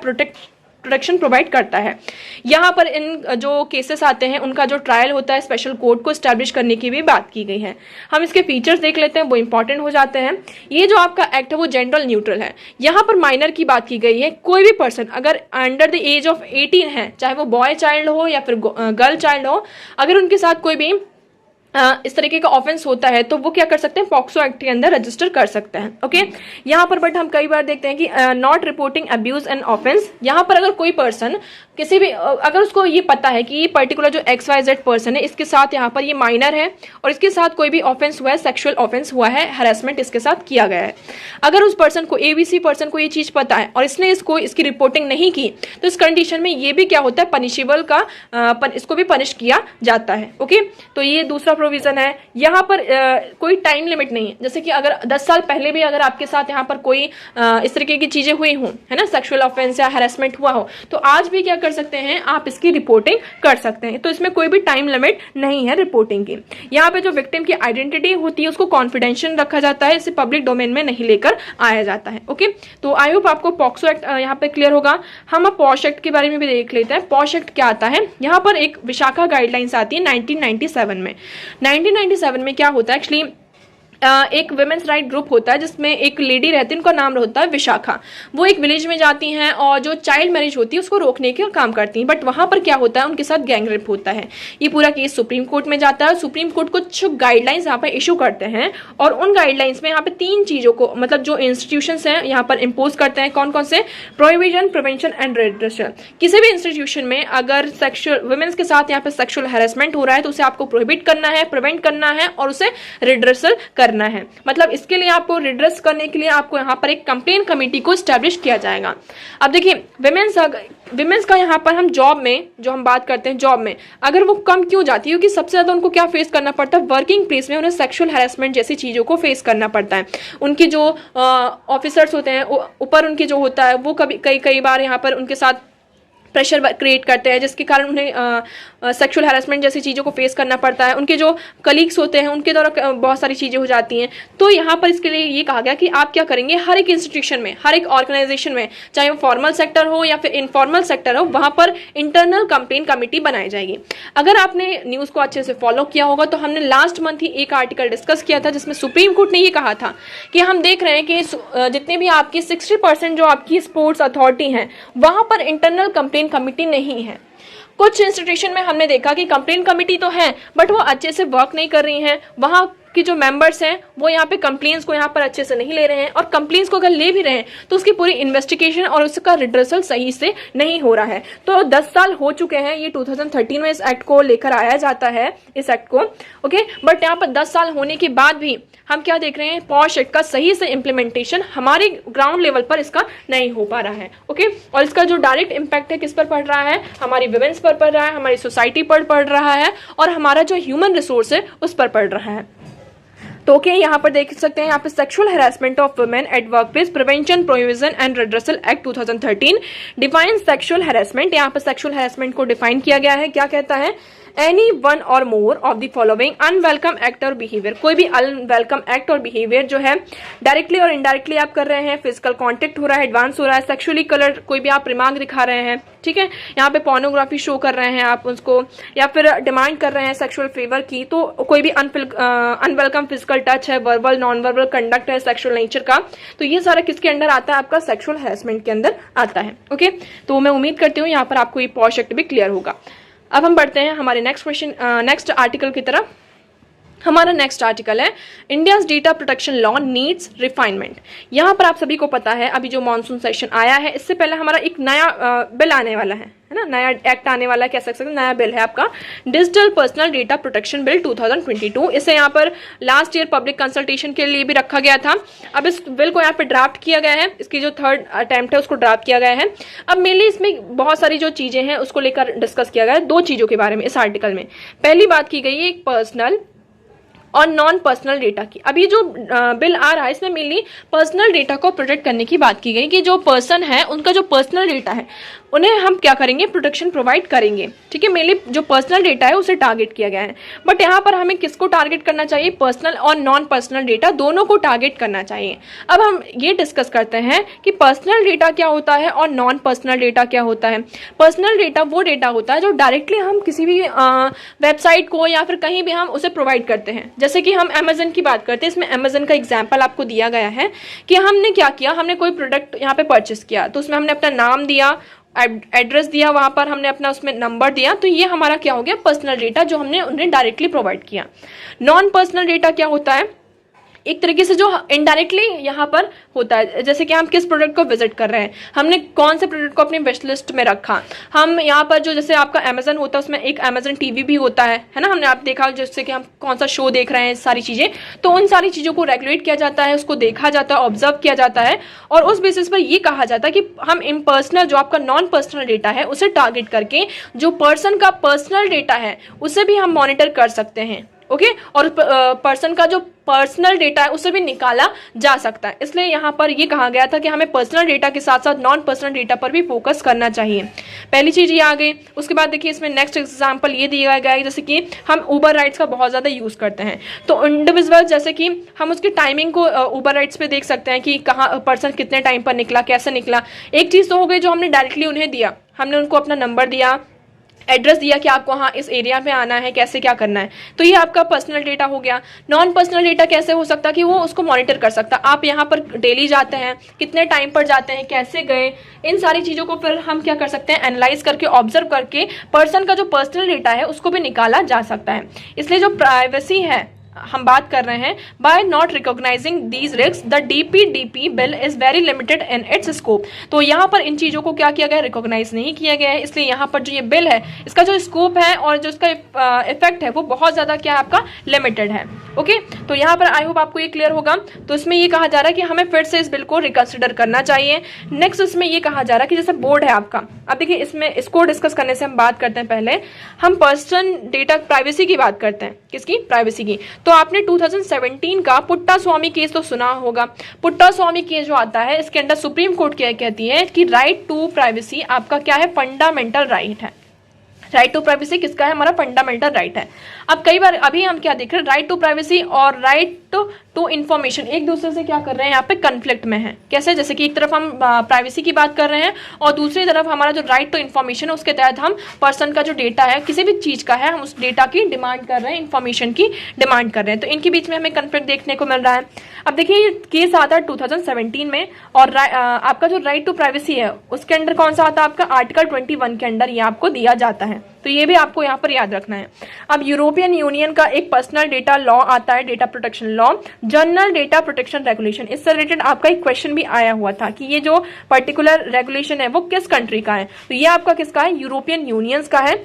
प्रोटेक्शन प्रोवाइड करता है। यहाँ पर इन जो केसेस आते हैं उनका जो ट्रायल होता है, स्पेशल कोर्ट को एस्टैब्लिश करने की भी बात की गई है। हम इसके फीचर्स देख लेते हैं, वो इंपॉर्टेंट हो जाते हैं। ये जो आपका एक्ट है वो जेंडर न्यूट्रल है। यहाँ पर माइनर की बात की गई है, कोई भी पर्सन अगर अंडर द एज ऑफ 18 है, चाहे वो बॉय चाइल्ड हो या फिर गर्ल चाइल्ड हो, अगर उनके साथ कोई भी इस तरीके का ऑफेंस होता है तो वो क्या कर सकते हैं, पॉक्सो एक्ट के अंदर रजिस्टर कर सकते हैं। ओके, यहाँ पर बट हम कई बार देखते हैं कि not reporting abuse and offence, यहाँ पर अगर कोई पर्सन किसी भी अगर उसको ये पता है कि ये पर्टिकुलर जो XYZ पर्सन है इसके साथ यहाँ पर ये माइनर है और इसके साथ कोई भी ऑफेंस हुआ है, सेक्सुअल ऑफेंस हुआ है, हरासमेंट इसके साथ किया गया है, अगर उस पर्सन को ABC पर्सन को ये चीज पता है और इसने इसकी रिपोर्टिंग नहीं की तो इस कंडीशन में ये भी क्या होता है, पनिशेबल का इसको भी पनिश किया जाता है। ओके, तो ये दूसरा प्रोविजन है। यहाँ पर कोई टाइम लिमिट नहीं है, जैसे कि अगर 10 साल पहले भी अगर आपके साथ यहाँ पर कोई इस तरीके की चीजें हुई हों, है ना, सेक्सुअल ऑफेंस या हैरेसमेंट हुआ हो, तो आज भी क्या कर सकते हैं, आप इसकी रिपोर्टिंग कर सकते हैं। तो इसमें कोई भी टाइम लिमिट नहीं है रिपोर्टिंग की। यहाँ पे जो विक्टिम की आइडेंटिटी होती है उसको कॉन्फिडेंशियल रखा जाता है, इसे पब्लिक डोमेन में नहीं लेकर आया जाता है। ओके, तो आई होप आपको पॉक्सो एक्ट यहाँ पे क्लियर होगा। हम अब पॉश एक्ट के बारे में भी देख लेते हैं। पॉश एक्ट क्या आता है, यहाँ पर एक विशाखा गाइडलाइंस आती है 1997 में। 1997 में क्या होता है, एक्चुअली एक वुमेन्स राइट ग्रुप होता है जिसमें एक लेडी रहती है, उनका नाम होता है विशाखा। वो एक विलेज में जाती हैं और जो चाइल्ड मैरिज होती है उसको रोकने का काम करती हैं, बट वहां पर क्या होता है, उनके साथ गैंग रेप होता है। ये पूरा केस सुप्रीम कोर्ट में जाता है। सुप्रीम कोर्ट कुछ गाइडलाइंस यहाँ पर इशू करते हैं और उन गाइडलाइंस में यहाँ पे 3 चीजों को, मतलब जो इंस्टीट्यूशंस हैं यहाँ पर इम्पोज करते हैं। कौन कौन से, प्रोहिबिशन, प्रिवेंशन एंड रिड्रेसल। किसी भी इंस्टीट्यूशन में अगर सेक्सुअल वुमेन्स के साथ यहाँ पे सेक्सुअल हैरेसमेंट हो रहा है तो उसे आपको प्रोहिबिट करना है, प्रिवेंट करना है और उसे रिड्रेसल करना है। मतलब इसके लिए आपको रिड्रेस करने के लिए आपको यहाँ पर एक कंप्लेन कमेटी को स्टैब्लिश किया जाएगा। अब देखिए विमेंस का यहाँ पर हम जॉब में जो हम बात करते हैं, जॉब में अगर वो कम क्यों जाती है, क्योंकि सबसे ज्यादा उनको क्या फेस करना पड़ता है, वर्किंग प्लेस में उन्हें सेक्सुअल हैरेसमेंट जैसी चीजों को फेस करना पड़ता है। उनकी जो ऑफिसर्स होते हैं ऊपर उनकी जो होता है वो कई बार यहाँ पर उनके साथ प्रेशर क्रिएट करते हैं जिसके कारण उन्हें सेक्सुअल हैरेसमेंट जैसी चीज़ों को फेस करना पड़ता है। उनके जो कलीग्स होते हैं उनके द्वारा बहुत सारी चीज़ें हो जाती हैं। तो यहाँ पर इसके लिए ये कहा गया कि आप क्या करेंगे, हर एक इंस्टीट्यूशन में, हर एक ऑर्गेनाइजेशन में, चाहे वो फॉर्मल सेक्टर हो या फिर इनफॉर्मल सेक्टर हो, वहाँ पर इंटरनल कंप्लेन कमेटी बनाई जाएगी। अगर आपने न्यूज़ को अच्छे से फॉलो किया होगा तो हमने लास्ट मंथ ही एक आर्टिकल डिस्कस किया था जिसमें सुप्रीम कोर्ट ने ये कहा था कि हम देख रहे हैं कि जितने भी आपकी 60% जो आपकी स्पोर्ट्स अथॉरिटी हैं वहाँ पर इंटरनल कंप्लेन कमेटी नहीं है। कुछ इंस्टीट्यूशन में हमने देखा कि कंप्लेन कमेटी तो है बट वो अच्छे से वर्क नहीं कर रही हैं, वहां कि जो मेंबर्स हैं वो यहाँ पे कंप्लेंट्स को यहाँ पर अच्छे से नहीं ले रहे हैं और कंप्लेंट्स को अगर ले भी रहे हैं तो उसकी पूरी इन्वेस्टिगेशन और उसका रिड्रेसल सही से नहीं हो रहा है। तो 10 साल हो चुके हैं, ये 2013 में इस एक्ट को लेकर आया जाता है, इस एक्ट को। ओके, बट यहाँ पर 10 साल होने के बाद भी हम क्या देख रहे हैं, पॉश एक्ट का सही से इम्प्लीमेंटेशन हमारे ग्राउंड लेवल पर इसका नहीं हो पा रहा है। ओके, और इसका जो डायरेक्ट इम्पैक्ट है किस पर पड़ रहा है, हमारी वुमेन्स पर पड़ रहा है, हमारी सोसाइटी पर पड़ रहा है और हमारा जो ह्यूमन रिसोर्स है उस पर पड़ रहा है। तो ओके, यहाँ पर देख सकते हैं, यहाँ पे sexual harassment of women at workplace prevention provision and redressal act 2013 define sexual harassment. यहाँ पर सेक्सुअल हैरेसमेंट को डिफाइन किया गया है। क्या कहता है, एनी वन और more of the following unwelcome act और बिहेवियर। कोई भी अनवेलकम एक्ट और बिहेवियर जो है डायरेक्टली और इनडायरेक्टली आप कर रहे हैं, फिजिकल कांटेक्ट हो रहा है, एडवांस हो रहा है, सेक्सुअली कलर कोई भी आप रिमार्क दिखा रहे हैं, ठीक है, यहाँ पे पोर्नोग्राफी शो कर रहे हैं आप उसको, या फिर डिमांड कर रहे हैं सेक्सुअल फेवर की, तो कोई भी अनवेलकम फिजिकल टच है, वर्बल नॉन वर्बल कंडक्ट है सेक्सुअल नेचर का, तो ये सारा किसके अंडर आता है, आपका सेक्सुअल हैरेसमेंट के अंदर आता है। ओके, तो मैं उम्मीद करती हूँ यहाँ पर आपको ये पॉश एक्ट भी क्लियर होगा। अब हम बढ़ते हैं हमारे नेक्स्ट आर्टिकल की तरफ। हमारा नेक्स्ट आर्टिकल है India's data protection law needs refinement. यहाँ पर आप सभी को पता है अभी जो मॉनसून सेशन आया है इससे पहले हमारा एक नया बिल आने वाला है ना, नया एक्ट आने वाला है, कह सकते हैं नया बिल है आपका digital personal data protection bill 2022। इसे यहाँ पर लास्ट ईयर पब्लिक कंसल्टेशन के लिए भी रखा गया था। अब इस बिल को यहाँ पे ड्राफ्ट किया गया है, इसकी जो 3rd अटेम्प्ट है उसको ड्राफ्ट किया गया है। अब मेनली इसमें बहुत सारी जो चीजें हैं उसको लेकर डिस्कस किया गया है, 2 चीजों के बारे में इस आर्टिकल में। पहली बात की गई है एक पर्सनल और नॉन पर्सनल डेटा की। अभी जो बिल आ रहा है इसमें मेनली पर्सनल डेटा को प्रोटेक्ट करने की बात की गई कि जो पर्सन है उनका जो पर्सनल डेटा है उन्हें हम क्या करेंगे, प्रोटेक्शन प्रोवाइड करेंगे, ठीक है। मेनली जो पर्सनल डेटा है उसे टारगेट किया गया है, बट यहाँ पर हमें किसको टारगेट करना चाहिए, पर्सनल और नॉन पर्सनल डेटा दोनों को टारगेट करना चाहिए। अब हम ये डिस्कस करते हैं कि पर्सनल डेटा क्या होता है और नॉन पर्सनल डेटा क्या होता है। पर्सनल डेटा वो डेटा होता है जो डायरेक्टली हम किसी भी वेबसाइट को या फिर कहीं भी हम उसे प्रोवाइड करते हैं। जैसे कि हम अमेजन की बात करते हैं, इसमें अमेजन का एग्जाम्पल आपको दिया गया है कि हमने क्या किया, हमने कोई प्रोडक्ट यहाँ पे परचेस किया तो उसमें हमने अपना नाम दिया, एड्रेस दिया, वहां पर हमने अपना उसमें नंबर दिया, तो ये हमारा क्या हो गया, पर्सनल डेटा जो हमने उन्हें डायरेक्टली प्रोवाइड किया। नॉन पर्सनल डेटा क्या होता है, एक तरीके से जो इनडायरेक्टली यहाँ पर होता है, जैसे कि हम किस प्रोडक्ट को विजिट कर रहे हैं, हमने कौन से प्रोडक्ट को अपनी विश लिस्ट में रखा, हम यहाँ पर जो जैसे आपका अमेजन होता है उसमें एक अमेजन टीवी भी होता है ना, हमने आप देखा जैसे कि हम कौन सा शो देख रहे हैं, सारी चीजें, तो उन सारी चीजों को रेगुलेट किया जाता है, उसको देखा जाता है, ऑब्जर्व किया जाता है, और उस बेसिस पर ये कहा जाता है कि हम इम्पर्सनल जो आपका नॉन पर्सनल डेटा है उसे टारगेट करके जो पर्सन का पर्सनल डेटा है उसे भी हम मॉनिटर कर सकते हैं। ओके, और पर्सन का जो पर्सनल डेटा है उसे भी निकाला जा सकता है। इसलिए यहाँ पर ये कहा गया था कि हमें पर्सनल डेटा के साथ साथ नॉन पर्सनल डेटा पर भी फोकस करना चाहिए। पहली चीज ये आ गई। उसके बाद देखिए इसमें नेक्स्ट एग्जांपल ये दिया गया है, जैसे कि हम उबर राइड्स का बहुत ज्यादा यूज करते हैं, तो इंडिविजुअल जैसे कि हम उसकी टाइमिंग को उबर राइड्स पे देख सकते हैं कि कहाँ पर्सन कितने टाइम पर निकला, कैसे निकला। एक चीज तो हो गई जो हमने डायरेक्टली उन्हें दिया, हमने उनको अपना नंबर दिया, एड्रेस दिया कि आपको वहाँ इस एरिया में आना है, कैसे क्या करना है, तो ये आपका पर्सनल डेटा हो गया। नॉन पर्सनल डेटा कैसे हो सकता कि वो उसको मॉनिटर कर सकता, आप यहाँ पर डेली जाते हैं, कितने टाइम पर जाते हैं, कैसे गए, इन सारी चीजों को फिर हम क्या कर सकते हैं, एनालाइज करके ऑब्जर्व करके पर्सन का जो पर्सनल डेटा है उसको भी निकाला जा सकता है। इसलिए जो प्राइवेसी है हम बात कर रहे हैं, by not recognizing these risk the DPDP bill is very limited in its scope. तो यहाँ पर इन चीजों को क्या किया गया है, रिकॉग्नाइज नहीं किया गया है, इसलिए यहाँ पर जो ये बिल है इसका जो स्कोप है और जो इसका इफेक्ट है वो बहुत ज्यादा क्या है आपका लिमिटेड है। ओके, तो यहाँ पर आई होप आपको ये क्लियर होगा। तो इसमें ये कहा जा रहा है कि हमें फिर से इस बिल को रिकंसिडर करना चाहिए। नेक्स्ट इसमें ये कहा जा रहा है कि जैसे बोर्ड है आपका, अब देखिए इसमें इसको डिस्कस करने से हम बात करते हैं, पहले हम पर्सन डेटा प्राइवेसी की बात करते हैं, किसकी, प्राइवेसी की। तो आपने 2017 का पुट्टा स्वामी केस तो सुना होगा। पुट्टा स्वामी केस जो आता है इसके अंदर सुप्रीम कोर्ट क्या कहती है कि राइट टू प्राइवेसी आपका क्या है, फंडामेंटल राइट है। राइट टू प्राइवेसी किसका है, हमारा फंडामेंटल राइट है। अब कई बार अभी हम क्या देख रहे हैं, राइट टू प्राइवेसी और राइट टू इन्फॉर्मेशन एक दूसरे से क्या कर रहे हैं, यहाँ पे कन्फ्लिक्ट में है। कैसे, जैसे कि एक तरफ हम प्राइवेसी की बात कर रहे हैं और दूसरी तरफ हमारा जो राइट टू इन्फॉर्मेशन है उसके तहत हम पर्सन का जो डेटा है किसी भी चीज का है हम उस डेटा की डिमांड कर रहे हैं, इन्फॉर्मेशन की डिमांड कर रहे हैं, तो इनके बीच में हमें कन्फ्लिक्ट देखने को मिल रहा है। अब देखिए ये केस आता है 2017 में, और आपका जो राइट टू प्राइवेसी है उसके अंडर कौन सा आता है, आपका आर्टिकल 21 के अंडर ये आपको दिया जाता है, तो ये भी आपको यहाँ पर याद रखना है। अब यूरोपियन यूनियन का एक पर्सनल डेटा लॉ आता है, data protection law, general data protection regulation. इससे रिलेटेड आपका एक क्वेश्चन भी आया हुआ था कि ये जो पर्टिकुलर रेगुलेशन है वो किस कंट्री का है, तो ये आपका किसका है, यूरोपियन यूनियंस का है।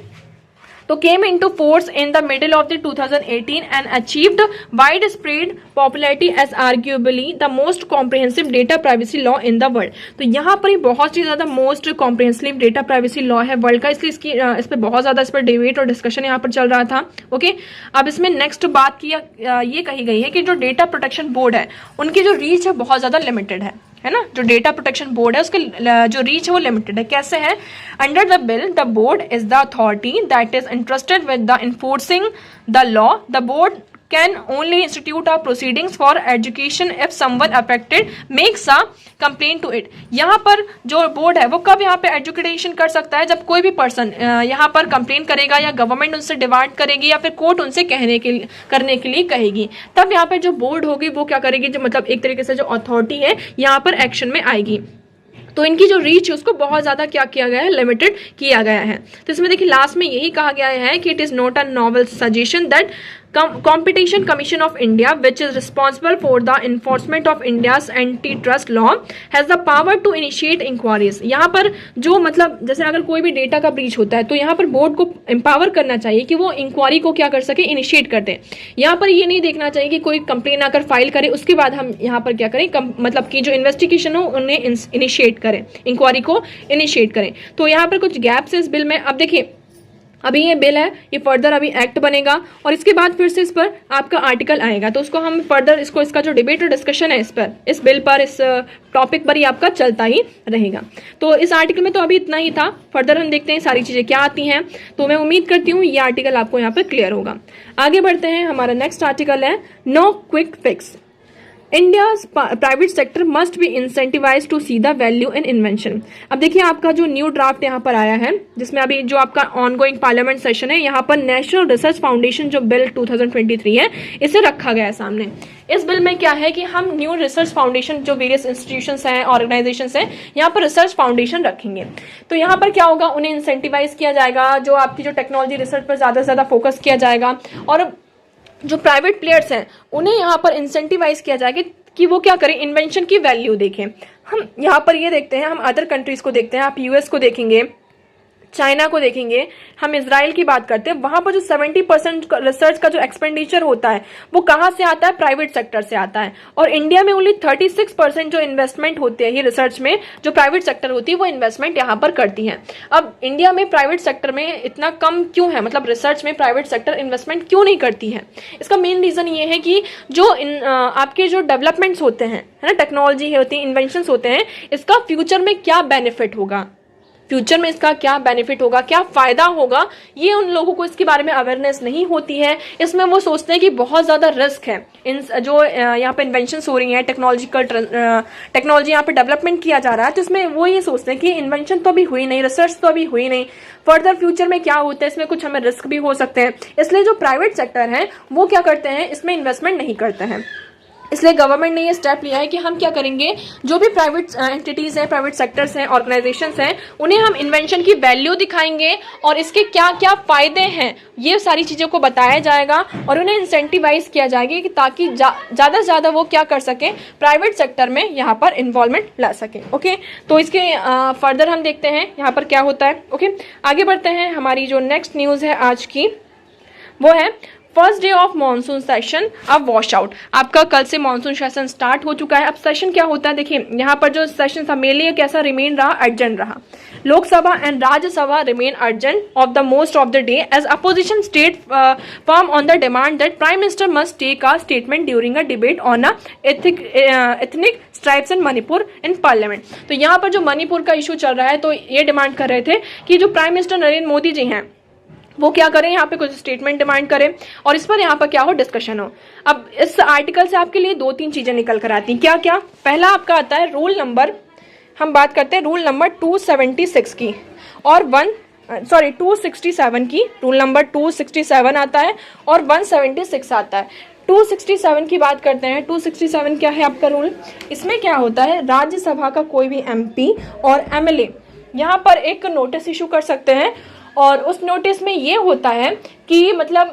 तो came into force in the middle of the 2018 and achieved widespread popularity as arguably the most comprehensive data privacy law in the world। तो यहाँ पर ही बहुत ही ज्यादा most comprehensive data privacy law है वर्ल्ड का, इसलिए इस पर बहुत ज्यादा इस पर डिबेट और डिस्कशन यहाँ पर चल रहा था। ओके, अब इसमें नेक्स्ट बात की ये कही गई है कि जो डेटा प्रोटेक्शन बोर्ड है उनकी जो रीच है बहुत ज्यादा लिमिटेड है ना, जो डेटा प्रोटेक्शन बोर्ड है उसके जो रीच है वो लिमिटेड है। कैसे है, under the bill the board is the authority that is interested with the enforcing the law. The board can only institute a proceedings for education if someone affected makes a complaint to it। यहाँ पर जो बोर्ड है वो कब यहाँ पे एजुकेशन कर सकता है, जब कोई भी पर्सन यहाँ पर कंप्लेन करेगा या गवर्नमेंट उनसे डिमांड करेगी या फिर कोर्ट उनसे करने के लिए कहेगी, तब यहाँ पे जो बोर्ड होगी वो क्या करेगी, जो मतलब एक तरीके से जो अथॉरिटी है यहाँ पर एक्शन में आएगी। तो इनकी जो रीच है उसको बहुत ज्यादा क्या किया गया है, लिमिटेड किया गया है। तो इसमें देखिए लास्ट में यही कहा गया है कि it is not a novel suggestion that Competition Commission of India, which is responsible for the enforcement of India's antitrust law, has the power to initiate inquiries। यहाँ पर जो मतलब जैसे अगर कोई भी डेटा का ब्रीच होता है तो यहाँ पर बोर्ड को एम्पावर करना चाहिए कि वो इंक्वायरी को क्या कर सके, इनिशिएट कर दे। यहाँ पर ये नहीं देखना चाहिए कि कोई कंप्लेन आकर फाइल करे उसके बाद हम यहाँ पर क्या करें, मतलब कि जो इन्वेस्टिगेशन हो उन्हें इनिशिएट करें, इंक्वायरी को इनिशिएट करें। तो यहाँ पर कुछ गैप्स है इस बिल में। अब देखिए अभी ये बिल है, ये फर्दर अभी एक्ट बनेगा और इसके बाद फिर से इस पर आपका आर्टिकल आएगा, तो उसको हम फर्दर इसका जो डिबेट और डिस्कशन है इस पर, इस बिल पर, इस टॉपिक पर ही आपका चलता ही रहेगा। तो इस आर्टिकल में तो अभी इतना ही था, फर्दर हम देखते हैं सारी चीजें क्या आती हैं। तो मैं उम्मीद करती हूँ ये आर्टिकल आपको यहाँ पर क्लियर होगा। आगे बढ़ते हैं, हमारा नेक्स्ट आर्टिकल है no quick fix. India's private sector must be incentivize to see the value in invention. अब देखिए आपका जो न्यू ड्राफ्ट यहाँ पर आया है, जिसमें अभी जो आपका ऑनगोइंग पार्लियामेंट सेशन है, यहाँ पर नेशनल रिसर्च फाउंडेशन जो बिल 2023 है, इसे रखा गया है सामने। इस बिल में क्या है कि हम न्यू रिसर्च फाउंडेशन जो वेरियस इंस्टीट्यूशंस हैं, ऑर्गेनाइजेशंस हैं, यहाँ पर रिसर्च फाउंडेशन रखेंगे। तो यहाँ पर क्या होगा, उन्हें इंसेंटिवाइज किया जाएगा, जो आपकी जो टेक्नोलॉजी रिसर्च पर ज़्यादा से ज़्यादा फोकस किया जाएगा, और जो प्राइवेट प्लेयर्स हैं उन्हें यहाँ पर इंसेंटिवाइज किया जाएगा कि वो क्या करें, इन्वेंशन की वैल्यू देखें। हम यहाँ पर ये देखते हैं, हम अदर कंट्रीज को देखते हैं, आप यूएस को देखेंगे, चाइना को देखेंगे, हम इजराइल की बात करते हैं, वहां पर जो 70% रिसर्च का जो एक्सपेंडिचर होता है वो कहां से आता है, प्राइवेट सेक्टर से आता है। और इंडिया में ओनली 36% जो इन्वेस्टमेंट होती है ये रिसर्च में, जो प्राइवेट सेक्टर होती है वो इन्वेस्टमेंट यहां पर करती है। अब इंडिया में प्राइवेट सेक्टर में इतना कम क्यों है, मतलब रिसर्च में प्राइवेट सेक्टर इन्वेस्टमेंट क्यों नहीं करती है? इसका मेन रीजन ये है कि जो आपके जो डेवलपमेंट्स होते हैं, है ना, टेक्नोलॉजी होती है, इन्वेंशन होते हैं, इसका फ्यूचर में क्या बेनिफिट होगा, फ्यूचर में इसका क्या बेनिफिट होगा, क्या फायदा होगा, ये उन लोगों को इसके बारे में अवेयरनेस नहीं होती है। इसमें वो सोचते हैं कि बहुत ज्यादा रिस्क है, इन जो यहाँ पे इन्वेंशन हो रही है, टेक्नोलॉजी यहाँ पे डेवलपमेंट किया जा रहा है, तो इसमें वो ये सोचते हैं कि इन्वेंशन तो अभी हुई नहीं, रिसर्च तो अभी हुई नहीं, फर्दर फ्यूचर में क्या होता है, इसमें कुछ हमें रिस्क भी हो सकते हैं। इसलिए जो प्राइवेट सेक्टर है वो क्या करते हैं, इसमें इन्वेस्टमेंट नहीं करते हैं। इसलिए गवर्नमेंट ने ये स्टेप लिया है कि हम क्या करेंगे, जो भी प्राइवेट एंटिटीज हैं, प्राइवेट सेक्टर्स हैं, ऑर्गेनाइजेशंस हैं, उन्हें हम इन्वेंशन की वैल्यू दिखाएंगे और इसके क्या क्या फायदे हैं ये सारी चीज़ों को बताया जाएगा और उन्हें इंसेंटिवाइज किया जाएगा कि ताकि ज़्यादा से ज़्यादा वो क्या कर सकें, प्राइवेट सेक्टर में यहाँ पर इन्वॉल्वमेंट ला सकें। ओके, तो इसके फर्दर हम देखते हैं यहाँ पर क्या होता है। ओके, आगे बढ़ते हैं। हमारी जो नेक्स्ट न्यूज़ है आज की वो है first day of monsoon session अब वॉश आउट। आपका कल से मॉनसून सेशन स्टार्ट हो चुका है। अब सेशन क्या होता है, देखिए यहाँ पर जो सेशन था मेनली कैसा रिमेन रहा, अर्जेंट रहा। Lok Sabha and Rajya Sabha remain urgent of the most of the day as opposition state firm on the demand that prime minister must take a statement during a debate on a ethnic stripes in Manipur in parliament. तो यहाँ पर जो मणिपुर का इशू चल रहा है, तो ये डिमांड कर रहे थे कि जो प्राइम मिनिस्टर नरेंद्र मोदी जी हैं वो क्या करें, यहाँ पे कुछ स्टेटमेंट डिमांड करें और इस पर यहाँ पर क्या हो, डिस्कशन हो। अब इस आर्टिकल से आपके लिए दो तीन चीजें निकल कर आती हैं। क्या क्या, पहला आपका आता है रूल नंबर, हम बात करते हैं रूल नंबर 276 की और 267 की। रूल नंबर 267 आता है और 176 आता है। 267 की बात करते हैं। 267 क्या है आपका रूल, इसमें क्या होता है, राज्यसभा का कोई भी एमपी और एमएलए यहाँ पर एक नोटिस इशू कर सकते हैं और उस नोटिस में ये होता है कि मतलब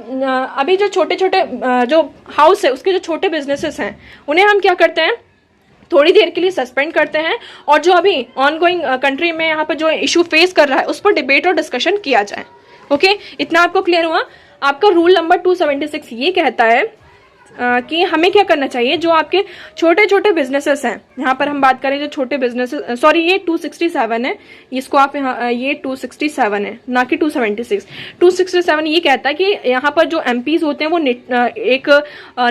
अभी जो छोटे छोटे जो हाउस है उसके जो छोटे बिजनेसेस हैं उन्हें हम क्या करते हैं, थोड़ी देर के लिए सस्पेंड करते हैं और जो अभी ऑनगोइंग कंट्री में यहाँ पर जो इशू फेस कर रहा है उस पर डिबेट और डिस्कशन किया जाए। ओके, इतना आपको क्लियर हुआ। आपका रूल नंबर 276 ये कहता है कि हमें क्या करना चाहिए, जो आपके छोटे छोटे बिजनेसेस हैं, यहाँ पर हम बात करें जो छोटे बिजनेसेस, सॉरी ये 267 है, इसको आप यहाँ, ये 267 है ना कि 276। 267 ये कहता है कि यहाँ पर जो एमपीज होते हैं वो एक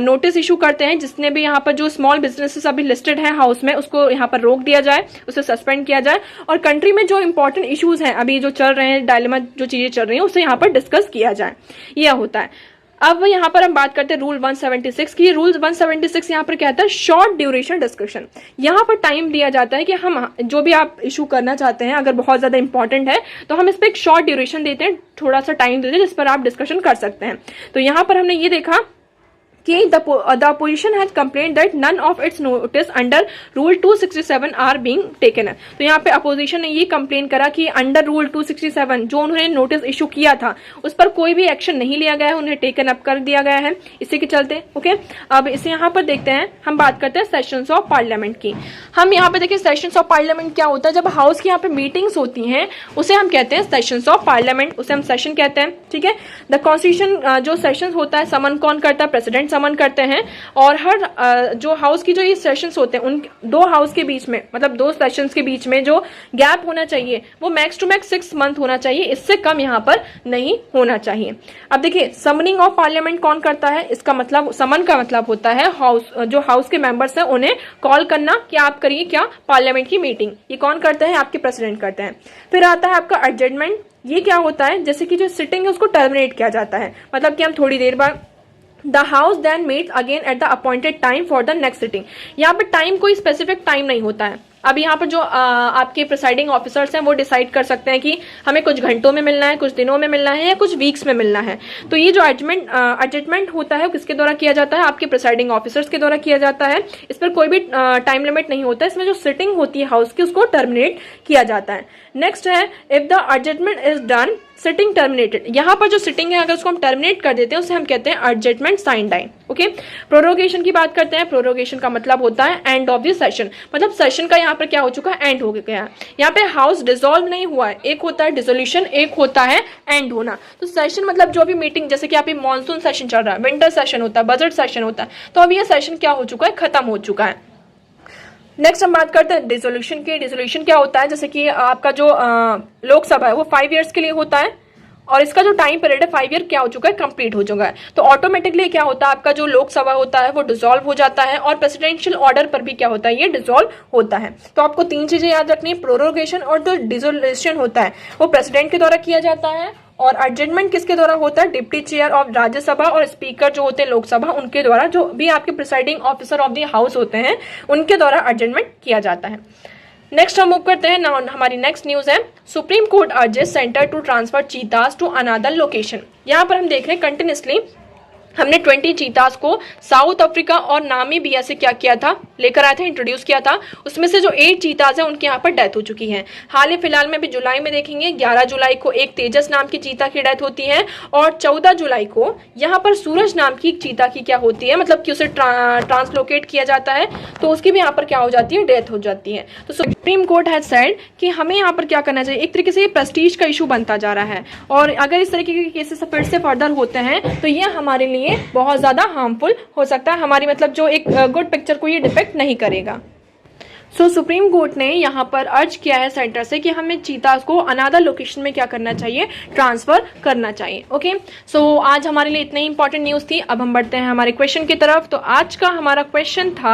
नोटिस इशू करते हैं जिसने भी यहाँ पर जो स्मॉल बिजनेसेस अभी लिस्टेड है हाउस में उसको यहाँ पर रोक दिया जाए, उसे सस्पेंड किया जाए और कंट्री में जो इंपॉर्टेंट इशूज हैं अभी जो चल रहे हैं, डायलेमा जो चीजें चल रही हैं उसे यहाँ पर डिस्कस किया जाए, यह होता है। अब यहाँ पर हम बात करते हैं रूल 176 की। रूल 176 यहाँ पर कहता है शॉर्ट ड्यूरेशन डिस्कशन। यहाँ पर टाइम दिया जाता है कि हम जो भी आप इशू करना चाहते हैं अगर बहुत ज्यादा इंपॉर्टेंट है तो हम इस पर एक शॉर्ट ड्यूरेशन देते हैं, थोड़ा सा टाइम देते हैं जिस पर आप डिस्कशन कर सकते हैं। तो यहाँ पर हमने ये देखा कि the opposition has complained that none of its notice under rule 267 are being taken। तो यहाँ पे अपोजिशन ने ये कंप्लेन करा कि अंडर रूल 267 जो उन्होंने नोटिस इशू किया था उस पर कोई भी एक्शन नहीं लिया गया है, उन्हें टेकन अप कर दिया गया है इसी के चलते। ओके, अब इसे यहाँ पर देखते हैं, हम बात करते हैं सेशंस ऑफ पार्लियामेंट की। हम यहाँ पे देखिए सेशंस ऑफ पार्लियामेंट क्या होता है, जब हाउस की यहाँ पे मीटिंग्स होती हैं उसे हम कहते हैं सेशंस ऑफ पार्लियामेंट, उसे हम सेशन कहते हैं। ठीक है, द कॉन्स्टिट्यूशन जो सेशन होता है समन कौन करता है, प्रेसिडेंट समन करते हैं और हर जो हाउस की जो ये सेशंस होते हैं उन दो हाउस के बीच में, मतलब दो सेशंस के बीच में जो गैप होना चाहिए वो मैक्स टू मैक्स 6 मंथ होना चाहिए, इससे कम यहाँ पर नहीं होना चाहिए। अब देखिए समनिंग ऑफ पार्लियामेंट कौन करता है, इसका मतलब समन का मतलब होता है हाउस, जो हाउस के मेंबर्स हैं उन्हें कॉल करना कि आप करिए क्या पार्लियामेंट की मीटिंग, ये कौन करता है, आपके प्रेसिडेंट करते हैं। फिर आता है आपका एडजर्नमेंट। ये क्या होता है, जैसे कि जो सिटिंग है उसको टर्मिनेट किया जाता है, मतलब कि हम थोड़ी देर बाद the house then meets again at the appointed time for the next sitting. यहाँ पे टाइम कोई स्पेसिफिक टाइम नहीं होता है। अब यहाँ पर जो आपके प्रिसाइडिंग ऑफिसर्स हैं वो डिसाइड कर सकते हैं कि हमें कुछ घंटों में मिलना है, कुछ दिनों में मिलना है या कुछ वीक्स में मिलना है। तो ये जो एडजस्टमेंट होता है किसके द्वारा किया जाता है, आपके प्रिसाइडिंग ऑफिसर्स के द्वारा किया जाता है। इस पर कोई भी टाइम लिमिट नहीं होता है। इसमें जो सिटिंग होती है हाउस की उसको टर्मिनेट किया जाता है। नेक्स्ट है if the adjustment is done sitting terminated. यहाँ पर जो सिटिंग है अगर उसको हम टर्मिनेट कर देते हैं उसे हम कहते हैं adjustment sine die. Okay, prorogation की बात करते हैं। प्रोरोगेशन का मतलब होता है एंड ऑफ द सेशन, मतलब सेशन का यहाँ पर क्या हो चुका है, एंड हो गया है। यहाँ पे हाउस डिसॉल्व नहीं हुआ है। एक होता है डिसोल्यूशन, एक होता है एंड होना। तो सेशन मतलब जो भी मीटिंग, जैसे कि आप मानसून सेशन चल रहा है, विंटर सेशन होता है, बजट सेशन होता है, तो अब ये सेशन क्या हो चुका है, खत्म हो चुका है। नेक्स्ट हम बात करते हैं डिसोल्यूशन की। डिसोल्यूशन क्या होता है, जैसे कि आपका जो लोकसभा है वो 5 ईयर्स के लिए होता है और इसका जो टाइम पीरियड है 5 ईयर क्या हो चुका है, कंप्लीट हो चुका है। तो ऑटोमेटिकली क्या होता है, आपका जो लोकसभा होता है वो डिसॉल्व हो जाता है और प्रेसिडेंशियल ऑर्डर पर भी क्या होता है, ये डिसॉल्व होता है। तो आपको 3 चीजें याद रखनी है, प्रोरोगेशन और जो डिसोल्यूशन होता है वो प्रेसिडेंट के द्वारा किया जाता है और एडजस्टमेंट किसके द्वारा होता है, डिप्टी चेयर ऑफ राज्यसभा और स्पीकर जो होते हैं लोकसभा उनके द्वारा, जो भी आपके presiding officer of the house होते हैं उनके द्वारा एडजस्टमेंट किया जाता है। नेक्स्ट हम मूव करते हैं। हमारी नेक्स्ट न्यूज है supreme court urges centre to transfer cheetahs to another location. यहाँ पर हम देख रहे हैं कंटिन्यूसली हमने 20 चीतास को साउथ अफ्रीका और नामीबिया से क्या किया था, लेकर आए थे, इंट्रोड्यूस किया था। उसमें से जो 8 चीतास है उनके यहाँ पर डेथ हो चुकी है। हाल ही फिलहाल में भी जुलाई में देखेंगे 11 जुलाई को एक तेजस नाम की चीता की डेथ होती है और 14 जुलाई को यहाँ पर सूरज नाम की चीता की क्या होती है, मतलब कि उसे ट्रांसलोकेट किया जाता है तो उसकी भी यहाँ पर क्या हो जाती है, डेथ हो जाती है। तो सुप्रीम कोर्ट हैज सेड कि हमें यहाँ पर क्या करना चाहिए, एक तरीके से ये प्रेस्टीज का इशू बनता जा रहा है और अगर इस तरीके के केसेस फिर से फर्दर होते हैं तो ये हमारे लिए बहुत ज्यादा हार्मफुल हो सकता है। हमारी मतलब जो एक गुड पिक्चर को ये डिपेक्ट नहीं करेगा। सो सुप्रीम कोर्ट ने यहाँ पर अर्ज किया है सेंटर से कि हमें चीतास को अनदर लोकेशन में क्या करना चाहिए, ट्रांसफर करना चाहिए। ओके, सो आज हमारे लिए इतनी इंपॉर्टेंट न्यूज थी। अब हम बढ़ते हैं हमारे क्वेश्चन की तरफ। तो आज का हमारा क्वेश्चन था,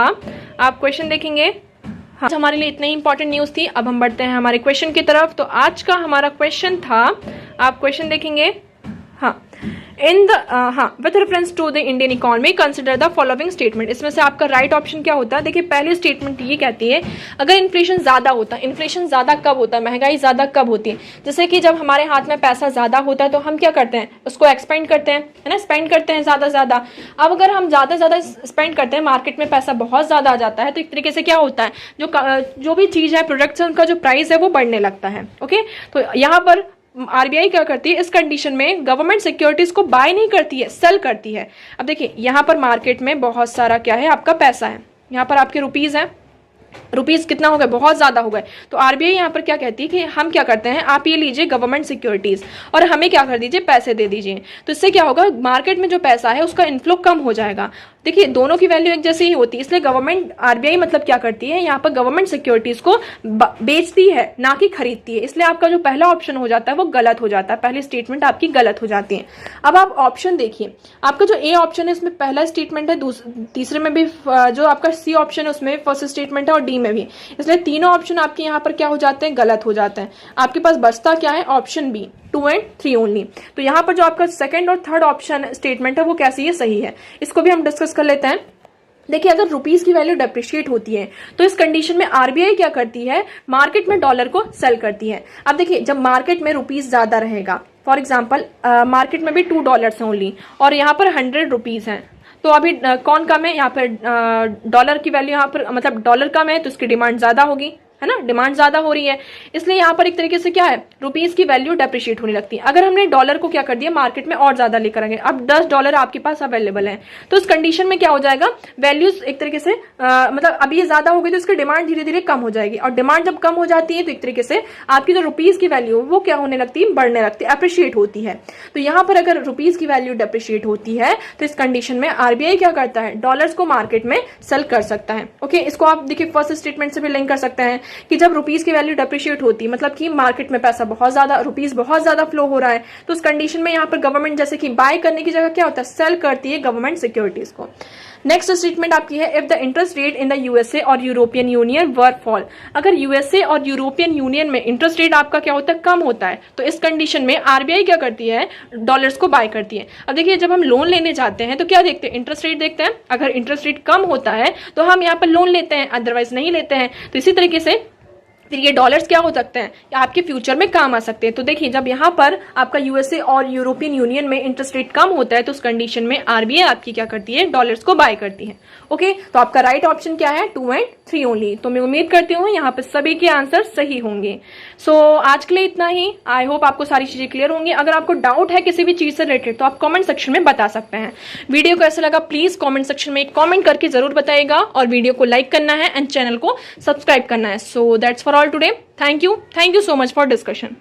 आप क्वेश्चन देखेंगे, आज हमारे लिए इतनी इंपॉर्टेंट न्यूज थी। अब हम बढ़ते हैं हमारे क्वेश्चन की तरफ। तो आज का हमारा क्वेश्चन था, आप क्वेश्चन देखेंगे, हाँ, with reference to the Indian economy consider the following statement. इसमें से आपका राइट ऑप्शन क्या होता है, देखिए पहली स्टेटमेंट ये कहती है अगर इन्फ्लेशन ज्यादा होता है, इन्फ्लेशन ज्यादा कब होता है, महंगाई ज्यादा कब होती है, जैसे कि जब हमारे हाथ में पैसा ज्यादा होता है तो हम क्या करते हैं, उसको एक्सपेंड करते हैं, है ना, स्पेंड करते हैं ज्यादा ज्यादा। अब अगर हम ज्यादा स्पेंड करते हैं, मार्केट में पैसा बहुत ज्यादा आ जाता है, तो एक तरीके से क्या होता है, जो भी चीज है, प्रोडक्ट्स है, उनका जो प्राइस है वो बढ़ने लगता है। ओके, तो यहाँ पर आरबीआई क्या करती है, इस कंडीशन में गवर्नमेंट सिक्योरिटीज को बाय नहीं करती है, सेल करती है। अब देखिए यहाँ पर मार्केट में बहुत सारा क्या है, आपका पैसा है, यहाँ पर आपके रुपीज है, रुपीज कितना हो गए, बहुत ज्यादा हो गए। तो आरबीआई यहाँ पर क्या कहती है कि हम क्या करते हैं, आप ये लीजिए गवर्नमेंट सिक्योरिटीज और हमें क्या कर दीजिए, पैसे दे दीजिए। तो इससे क्या होगा, मार्केट में जो पैसा है उसका इन्फ्लो कम हो जाएगा। देखिए दोनों की वैल्यू एक जैसी ही होती है, इसलिए गवर्नमेंट आरबीआई मतलब क्या करती है, यहाँ पर गवर्नमेंट सिक्योरिटीज को बेचती है, ना कि खरीदती है। इसलिए आपका जो पहला ऑप्शन हो जाता है वो गलत हो जाता है, पहली स्टेटमेंट आपकी गलत हो जाती है। अब आप ऑप्शन देखिए, आपका जो ए ऑप्शन है इसमें पहला स्टेटमेंट है, तीसरे में भी जो आपका सी ऑप्शन है उसमें फर्स्ट स्टेटमेंट है और डी में भी, इसलिए तीनों ऑप्शन आपके यहाँ पर क्या हो जाते हैं, गलत हो जाते हैं। आपके पास बचता क्या है, ऑप्शन बी 2 और 3 ओनली। तो यहाँ पर जो आपका सेकंड और थर्ड ऑप्शन स्टेटमेंट है वो कैसी है, सही है। इसको भी हम डिस्कस कर लेते हैं। देखिए अगर रुपीस की वैल्यू डेप्रिशिएट होती है तो इस कंडीशन में आरबीआई क्या करती है, मार्केट में डॉलर को सेल करती है। अब देखिए जब मार्केट में रुपीस ज्यादा रहेगा, फॉर एग्जाम्पल मार्केट में भी $2 ओनली और यहाँ पर 100 रुपीज है, तो अभी कौन कम है, यहाँ पर डॉलर की वैल्यू, यहाँ पर मतलब डॉलर कम है तो इसकी डिमांड ज्यादा होगी, है ना, डिमांड ज्यादा हो रही है, इसलिए यहाँ पर एक तरीके से क्या है, रुपीस की वैल्यू डेप्रिशिएट होने लगती है। अगर हमने डॉलर को क्या कर दिया, मार्केट में और ज्यादा लेकर आएंगे, अब $10 आपके पास अवेलेबल है, तो इस कंडीशन में क्या हो जाएगा, वैल्यूज एक तरीके से मतलब अभी ये ज्यादा हो गई तो इसकी डिमांड धीरे धीरे कम हो जाएगी और डिमांड जब कम हो जाती है तो एक तरीके से आपकी जो रुपीस की वैल्यू वो क्या होने लगती है, बढ़ने लगती है, अप्रिशिएट होती है। तो यहाँ पर अगर रुपीस की वैल्यू डेप्रिशिएट होती है तो इस कंडीशन में आरबीआई क्या करता है, डॉलर्स को मार्केट में सेल कर सकता है। ओके, इसको आप देखिए फर्स्ट स्टेटमेंट से भी लिंक कर सकते हैं कि जब रुपीस की वैल्यू डेप्रिशिएट होती है, मतलब कि मार्केट में पैसा बहुत ज्यादा, रुपीस बहुत ज्यादा फ्लो हो रहा है, तो उस कंडीशन में यहाँ पर गवर्नमेंट जैसे कि बाय करने की जगह क्या होता है, सेल करती है गवर्नमेंट सिक्योरिटीज को। नेक्स्ट स्टेटमेंट आपकी है, if the interest rate in the USA और यूरोपियन यूनियन वर फॉल, अगर यूएसए और यूरोपियन यूनियन में इंटरेस्ट रेट आपका क्या होता है, कम होता है, तो इस कंडीशन में आरबीआई क्या करती है, डॉलर्स को बाय करती है। अब देखिए जब हम लोन लेने जाते हैं तो क्या देखते हैं, इंटरेस्ट रेट देखते हैं, अगर इंटरेस्ट रेट कम होता है तो हम यहाँ पर लोन लेते हैं, अदरवाइज नहीं लेते हैं। तो इसी तरीके से फिर ये डॉलर्स क्या हो सकते हैं, आपके फ्यूचर में काम आ सकते हैं। तो देखिए जब यहाँ पर आपका यूएसए और यूरोपियन यूनियन में इंटरेस्ट रेट कम होता है तो उस कंडीशन में आरबीआई आपकी क्या करती है, डॉलर्स को बाय करती है। ओके, तो आपका राइट ऑप्शन क्या है, 2 एंड 3 ओनली। तो मैं उम्मीद करती हूँ यहाँ पे सभी के आंसर सही होंगे। सो आज के लिए इतना ही। आई होप आपको सारी चीजें क्लियर होंगी। अगर आपको डाउट है किसी भी चीज से रिलेटेड तो आप कॉमेंट सेक्शन में बता सकते हैं। वीडियो को ऐसा लगा प्लीज कॉमेंट सेक्शन में एक कॉमेंट करके जरूर बताइएगा, और वीडियो को लाइक करना है एंड चैनल को सब्सक्राइब करना है। So that's for all today. Thank you so much for discussion.